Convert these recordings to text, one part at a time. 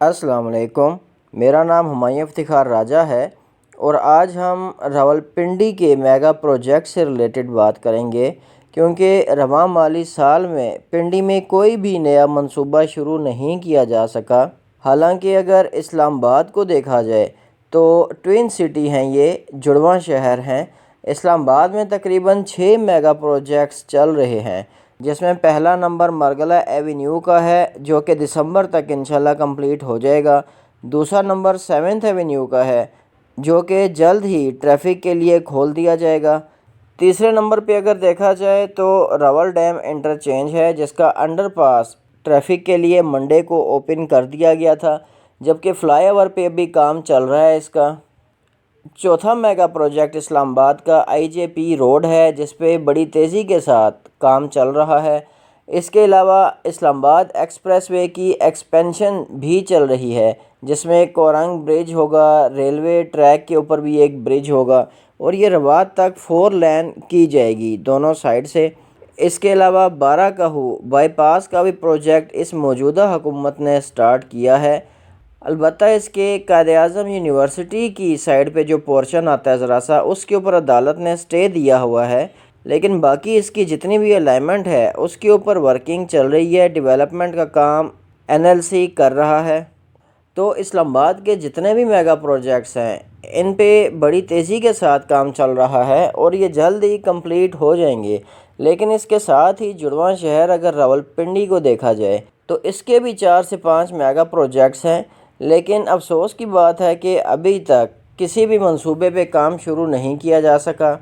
السلام علیکم، میرا نام ہمایوں افتخار راجہ ہے اور آج ہم راولپنڈی کے میگا پروجیکٹ سے ریلیٹڈ بات کریں گے کیونکہ رواں مالی سال میں پنڈی میں کوئی بھی نیا منصوبہ شروع نہیں کیا جا سکا۔ حالانکہ اگر اسلام آباد کو دیکھا جائے تو ٹوئن سٹی ہیں، یہ جڑواں شہر ہیں۔ اسلام آباد میں تقریباً 6 میگا پروجیکٹس چل رہے ہیں، جس میں پہلا نمبر مرگلہ ایوینیو کا ہے جو کہ دسمبر تک انشاءاللہ کمپلیٹ ہو جائے گا۔ دوسرا نمبر 7 ایوینیو کا ہے جو کہ جلد ہی ٹریفک کے لیے کھول دیا جائے گا۔ تیسرے نمبر پہ اگر دیکھا جائے تو راول ڈیم انٹرچینج ہے، جس کا انڈر پاس ٹریفک کے لیے منڈے کو اوپن کر دیا گیا تھا، جبکہ فلائی اوور پہ ابھی کام چل رہا ہے اس کا۔ چوتھا میگا پروجیکٹ اسلام آباد کا IJP روڈ ہے، جس پہ بڑی تیزی کے ساتھ کام چل رہا ہے۔ اس کے علاوہ اسلام آباد ایکسپریس وے کی ایکسپینشن بھی چل رہی ہے، جس میں کورنگ برج ہوگا، ریلوے ٹریک کے اوپر بھی ایک برج ہوگا اور یہ روات تک 4 لین کی جائے گی دونوں سائڈ سے۔ اس کے علاوہ بارہ کہو بائی پاس کا بھی پروجیکٹ اس موجودہ حکومت نے سٹارٹ کیا ہے۔ البتہ اس کے قائد اعظم یونیورسٹی کی سائڈ پہ جو پورشن آتا ہے ذرا سا، اس کے اوپر عدالت نے سٹے دیا ہوا ہے، لیکن باقی اس کی جتنی بھی الائنمنٹ ہے اس کے اوپر ورکنگ چل رہی ہے، ڈیولپمنٹ کا کام NLC کر رہا ہے۔ تو اسلام آباد کے جتنے بھی میگا پروجیکٹس ہیں ان پہ بڑی تیزی کے ساتھ کام چل رہا ہے اور یہ جلد ہی کمپلیٹ ہو جائیں گے۔ لیکن اس کے ساتھ ہی جڑواں شہر اگر راولپنڈی کو دیکھا جائے تو اس کے بھی 4 سے 5 میگا پروجیکٹس ہیں، لیکن افسوس کی بات ہے کہ ابھی تک کسی بھی منصوبے پہ کام شروع نہیں کیا جا سکا،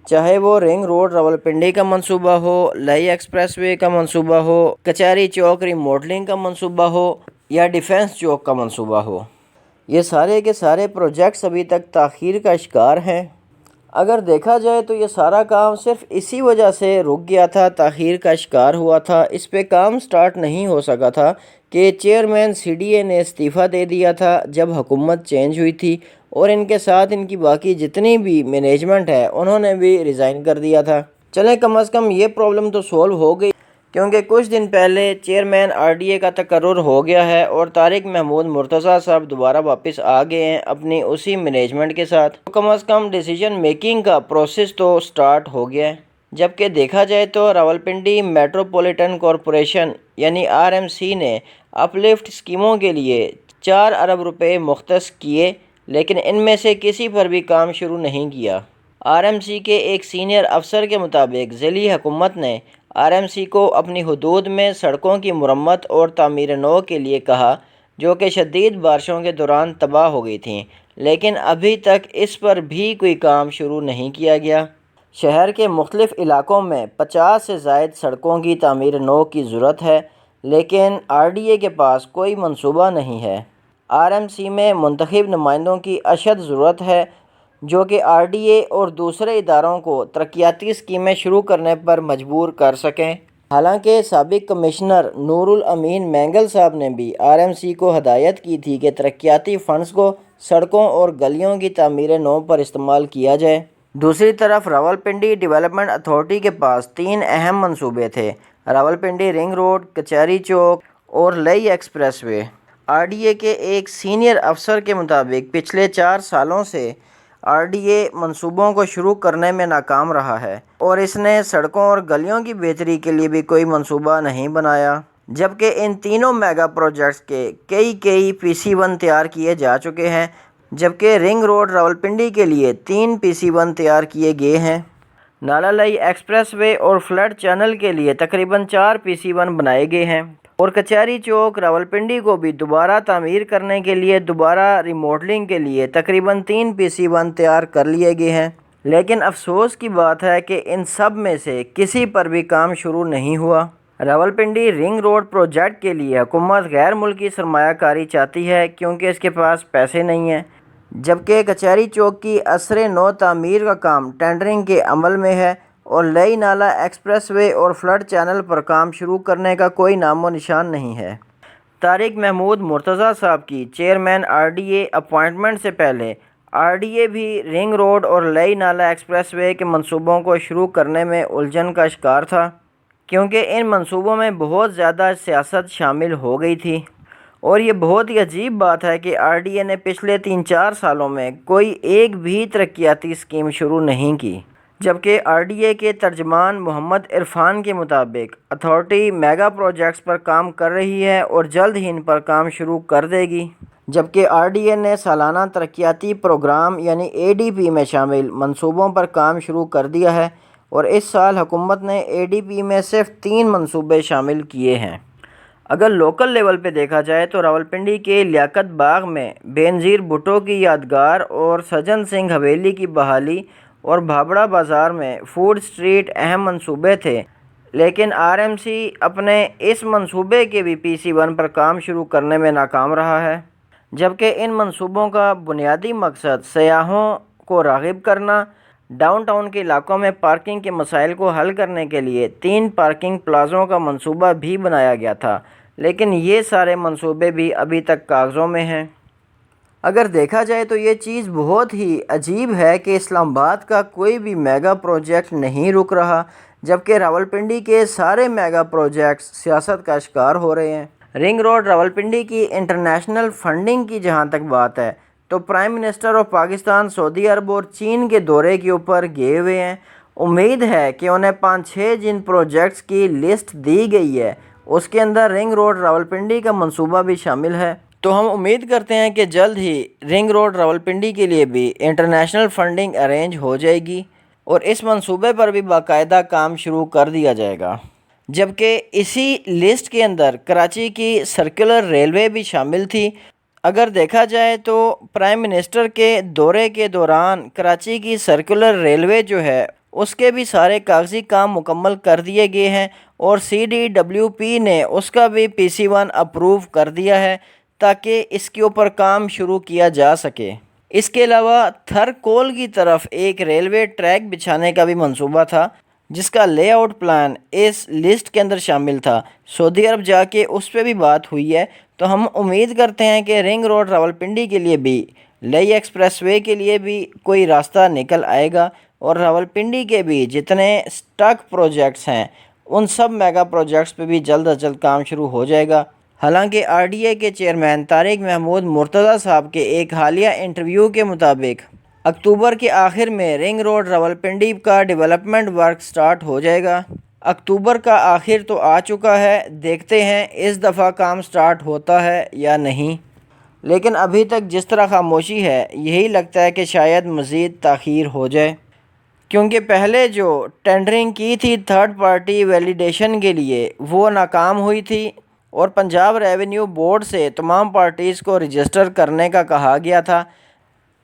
چاہے وہ رنگ روڈ راولپنڈی کا منصوبہ ہو، لئی ایکسپریس وے کا منصوبہ ہو، کچہری چوک ریموڈلنگ کا منصوبہ ہو یا ڈیفنس چوک کا منصوبہ ہو۔ یہ سارے کے سارے پروجیکٹس ابھی تک تاخیر کا شکار ہیں۔ اگر دیکھا جائے تو یہ سارا کام صرف اسی وجہ سے رک گیا تھا، تاخیر کا شکار ہوا تھا، اس پہ کام سٹارٹ نہیں ہو سکا تھا کہ چیئرمین CDA نے استعفیٰ دے دیا تھا جب حکومت چینج ہوئی تھی، اور ان کے ساتھ ان کی باقی جتنی بھی مینجمنٹ ہے انہوں نے بھی ریزائن کر دیا تھا۔ چلیں کم از کم یہ پرابلم تو سولو ہو گئی، کیونکہ کچھ دن پہلے چیئرمین RDA کا تقرر ہو گیا ہے اور طارق محمود مرتضیٰ صاحب دوبارہ واپس آ گئے ہیں اپنی اسی مینجمنٹ کے ساتھ۔ کم از کم ڈیسیجن میکنگ کا پروسیس تو سٹارٹ ہو گیا ہے۔ جبکہ دیکھا جائے تو راولپنڈی میٹروپولیٹن کارپوریشن یعنی RMC نے اپ لفٹ اسکیموں کے لیے 4 ارب روپے مختص کیے، لیکن ان میں سے کسی پر بھی کام شروع نہیں کیا۔ RMC کے ایک سینئر افسر کے مطابق ذیلی حکومت نے RMC کو اپنی حدود میں سڑکوں کی مرمت اور تعمیر نو کے لیے کہا، جو کہ شدید بارشوں کے دوران تباہ ہو گئی تھیں، لیکن ابھی تک اس پر بھی کوئی کام شروع نہیں کیا گیا۔ شہر کے مختلف علاقوں میں 50 سے زائد سڑکوں کی تعمیر نو کی ضرورت ہے، لیکن RDA کے پاس کوئی منصوبہ نہیں ہے۔ RMC میں منتخب نمائندوں کی اشد ضرورت ہے جو کہ RDA اور دوسرے اداروں کو ترقیاتی اسکیمیں شروع کرنے پر مجبور کر سکیں۔ حالانکہ سابق کمشنر نور الامین مینگل صاحب نے بھی RMC کو ہدایت کی تھی کہ ترقیاتی فنڈز کو سڑکوں اور گلیوں کی تعمیر نو پر استعمال کیا جائے۔ دوسری طرف راولپنڈی ڈیولپمنٹ اتھارٹی کے پاس 3 اہم منصوبے تھے: راولپنڈی رنگ روڈ، کچہری چوک اور لئی ایکسپریس وے۔ RDA کے ایک سینئر افسر کے مطابق پچھلے 4 سالوں سے RDA منصوبوں کو شروع کرنے میں ناکام رہا ہے اور اس نے سڑکوں اور گلیوں کی بہتری کے لیے بھی کوئی منصوبہ نہیں بنایا، جبکہ ان تینوں میگا پروجیکٹس کے کئی PC1 تیار کیے جا چکے ہیں، جبکہ رنگ روڈ راولپنڈی کے لیے 3 PC1 تیار کیے گئے ہیں۔ نالا لئی ایکسپریس وے اور فلڈ چینل کے لیے تقریباً 4 PC1 بنائے گئے ہیں، اور کچہری چوک راولپنڈی کو بھی دوبارہ تعمیر کرنے کے لیے دوبارہ ریموڈلنگ کے لیے تقریباً 3 PC1 تیار کر لیے گئے ہیں۔ لیکن افسوس کی بات ہے کہ ان سب میں سے کسی پر بھی کام شروع نہیں ہوا۔ راولپنڈی رنگ روڈ پروجیکٹ کے لیے حکومت غیر ملکی سرمایہ کاری چاہتی ہے کیونکہ اس کے پاس پیسے نہیں ہیں، جبکہ کچہری چوک کی عصر نو تعمیر کا کام ٹینڈرنگ کے عمل میں ہے اور لئی نالا ایکسپریس وے اور فلڈ چینل پر کام شروع کرنے کا کوئی نام و نشان نہیں ہے۔ طارق محمود مرتضیٰ صاحب کی چیئرمین RDA اپوائنٹمنٹ سے پہلے RDA بھی رنگ روڈ اور لئی نالا ایکسپریس وے کے منصوبوں کو شروع کرنے میں الجھن کا شکار تھا، کیونکہ ان منصوبوں میں بہت زیادہ سیاست شامل ہو گئی تھی اور یہ بہت ہی عجیب بات ہے کہ آر ڈی اے نے پچھلے 3-4 سالوں میں کوئی ایک بھی ترقیاتی اسکیم شروع نہیں کی، جبکہ آر ڈی اے کے ترجمان محمد عرفان کے مطابق اتھارٹی میگا پروجیکٹس پر کام کر رہی ہے اور جلد ہی ان پر کام شروع کر دے گی، جبکہ آر ڈی اے نے سالانہ ترقیاتی پروگرام یعنی اے ڈی پی میں شامل منصوبوں پر کام شروع کر دیا ہے، اور اس سال حکومت نے اے ڈی پی میں صرف 3 منصوبے شامل کیے ہیں۔ اگر لوکل لیول پہ دیکھا جائے تو راولپنڈی کے لیاقت باغ میں بے نظیر بھٹو کی یادگار اور سجن سنگھ حویلی کی بحالی اور بھابڑا بازار میں فوڈ اسٹریٹ اہم منصوبے تھے، لیکن آر ایم سی اپنے اس منصوبے کے بھی PC-1 پر کام شروع کرنے میں ناکام رہا ہے، جبکہ ان منصوبوں کا بنیادی مقصد سیاحوں کو راغب کرنا، ڈاؤن ٹاؤن کے علاقوں میں پارکنگ کے مسائل کو حل کرنے کے لیے 3 پارکنگ پلازوں کا منصوبہ بھی بنایا گیا تھا، لیکن یہ سارے منصوبے بھی ابھی تک کاغذوں میں ہیں۔ اگر دیکھا جائے تو یہ چیز بہت ہی عجیب ہے کہ اسلام آباد کا کوئی بھی میگا پروجیکٹ نہیں رک رہا، جبکہ راولپنڈی کے سارے میگا پروجیکٹس سیاست کا شکار ہو رہے ہیں۔ رنگ روڈ راولپنڈی کی انٹرنیشنل فنڈنگ کی جہاں تک بات ہے تو پرائم منسٹر آف پاکستان سعودی عرب اور چین کے دورے کے اوپر گئے ہوئے ہیں۔ امید ہے کہ انہیں 5-6 جن پروجیکٹس کی لسٹ دی گئی ہے اس کے اندر رنگ روڈ راولپنڈی کا منصوبہ بھی شامل ہے، تو ہم امید کرتے ہیں کہ جلد ہی رنگ روڈ راولپنڈی کے لیے بھی انٹرنیشنل فنڈنگ ارینج ہو جائے گی اور اس منصوبے پر بھی باقاعدہ کام شروع کر دیا جائے گا، جبکہ اسی لسٹ کے اندر کراچی کی سرکولر ریلوے بھی شامل تھی۔ اگر دیکھا جائے تو پرائم منسٹر کے دورے کے دوران کراچی کی سرکولر ریلوے جو ہے اس کے بھی سارے کاغذی کام مکمل کر دیے گئے ہیں اور CDWP نے اس کا بھی PC-1 اپروو کر دیا ہے تاکہ اس کے اوپر کام شروع کیا جا سکے۔ اس کے علاوہ تھر کول کی طرف ایک ریلوے ٹریک بچھانے کا بھی منصوبہ تھا جس کا لے آؤٹ پلان اس لسٹ کے اندر شامل تھا۔ سعودی عرب جا کے اس پہ بھی بات ہوئی ہے، تو ہم امید کرتے ہیں کہ رنگ روڈ راولپنڈی کے لیے بھی لئی ایکسپریس وے کے لیے بھی کوئی راستہ نکل آئے گا اور راولپنڈی کے بھی جتنے سٹاک پروجیکٹس ہیں ان سب میگا پروجیکٹس پہ بھی جلد از جلد کام شروع ہو جائے گا۔ حالانکہ آر ڈی اے کے چیئرمین طارق محمود مرتضیٰ صاحب کے ایک حالیہ انٹرویو کے مطابق اکتوبر کے آخر میں رنگ روڈ راولپنڈی کا ڈیولپمنٹ ورک سٹارٹ ہو جائے گا۔ اکتوبر کا آخر تو آ چکا ہے، دیکھتے ہیں اس دفعہ کام سٹارٹ ہوتا ہے یا نہیں، لیکن ابھی تک جس طرح خاموشی ہے یہی لگتا ہے کہ شاید مزید تاخیر ہو جائے، کیونکہ پہلے جو ٹینڈرنگ کی تھی تھرڈ پارٹی ویلیڈیشن کے لیے وہ ناکام ہوئی تھی اور پنجاب ریونیو بورڈ سے تمام پارٹیز کو رجسٹر کرنے کا کہا گیا تھا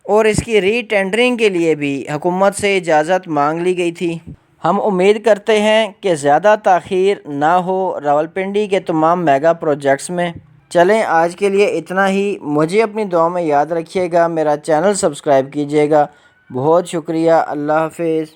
اور اس کی ری ٹینڈرنگ کے لیے بھی حکومت سے اجازت مانگ لی گئی تھی۔ ہم امید کرتے ہیں کہ زیادہ تاخیر نہ ہو راولپنڈی کے تمام میگا پروجیکٹس میں۔ چلیں آج کے لیے اتنا ہی، مجھے اپنی دعا میں یاد رکھیے گا، میرا چینل سبسکرائب کیجیے گا۔ بہت شکریہ، اللہ حافظ۔